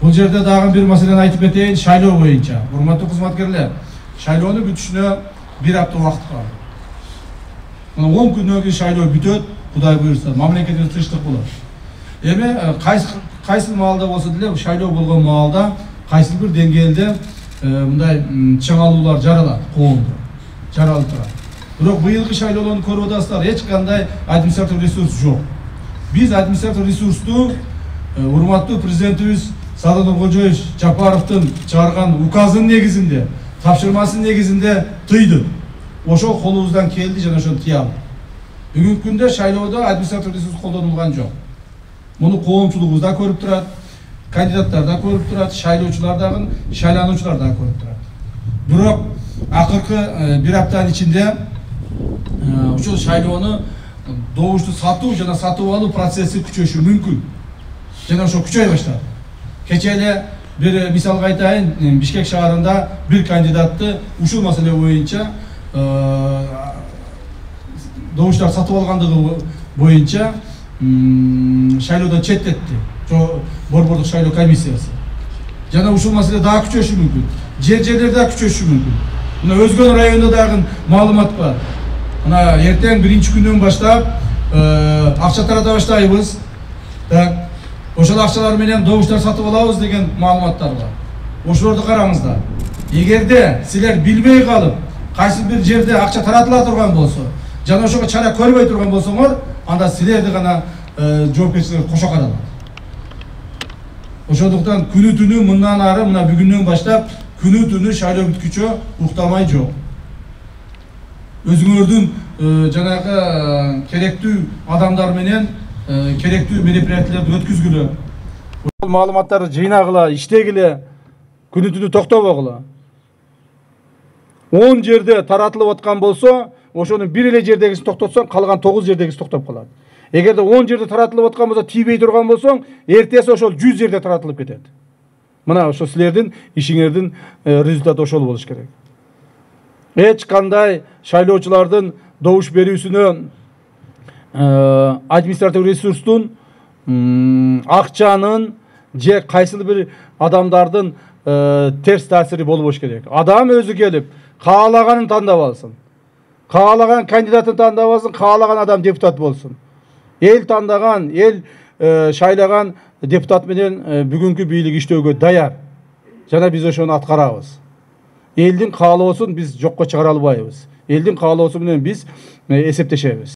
Бұл жерде дагы бир маселени айтып кетейин, шайлоо боюнча. Урматтуу кызматкерлер, шайлоону бүтүшүнө 1 апта убакыт бар. Мына 10 күндөн кийин шайлоо бүтөт, Кудай буйрса, мамлекетибиз тынчтык болот. Эми кайсы маалда болсо деле шайлоо болгон маалда кайсы бир деңгээлде мындай чыңалуулар жаралат, коомдо. Жаралып турат. Бирок быйылкы шайлоолорду көрүп атасыздар, эч кандай административ ресурс жок. Биз административ ресурсту урматтуу президентибиз Садыр Нуркожоевич Жапаровдун чыгарган указынын негизинде, тапшырмасынын негизинде тыйдык. Ошол колубуздан келди жана ошону тыябыз. Бүгүнкү күндө шайлоодо административ ресурс колдонулган жок. Муну коомчулугубуз да көрүп турат, кандидаттар да көрүп турат, шайлоочулар дагы, шайлануучулар да көрүп турат. Бирок акыркы 1 аптанын ичинде ушул шайлоону добушту сатуу жана сатып алуу процесси күчөшү мүмкүн. Жана ошо күчөй баштады. Кече эле бир мисалга айтайын, Бишкек шаарында бир кандидатты ушул маселе боюнча добуштар сатып алгандыгы боюнча шайлоодон четтетти. Борбордук шайлоо комиссиясы. Жана ушул маселе дагы күчөшү мүмкүн. Жерлерде да күчөшү мүмкүн. Мына Өзгөн районунда дагы маалымат бар. Мына эртең 1-күндөн баштап акча тарата баштайбыз. Так, ошол акчалар менен добуштар сатып алабыз деген маалыматтар бар. Ошолорду караңыздар. Эгерде силер билбей калып, кайсы бир жерде акча таратыла турган болсо, жана ошого чара көрбөй турган болсоңор, анда силерди гана жоопкерчиликке кошо каралат. Ошондуктан күнү түнү мындан ары, мына бүгүндөн баштап күнү түнү шайлоо бүткүчө уктамай жок. Өзүңөрдүн жанагы керектүү адамдар менен керектүү мероприятияларды өткүзгүлө. Бул маалыматтарды жыйнагыла, иштегиле, күнү түнү токтобогула. 10 жерде таратылып аткан болсо, ошонун бир эле жердегисин токтотсоң, калган 9 жердегиси токтоп калат. Эгерде 10 жерде таратылып аткан болсо, тийбей турган болсоң, эртеси ошол 100 жерде таратылып кетет. Мына ошо силердин ишиңердин результаты ошол болуш керек. Эч кандай шайлоочулардын добуш берүүсүнө административ ресурстун, акчанын же кайсыл бир адамдардын терс таасири болбош керек. Адам өзү келип, каалаганын тандап алсын. Каалаган кандидатын тандап алсын, каалаган адам депутат болсун. Эл тандаган, эл шайлаган депутат менен бүгүнкү бийлик иштөөгө даяр. Жана биз ошону аткарабыз. Элдин каалоосун биз жокко чыгара албайбыз. Элдин каалоосу менен биз эсептешебиз.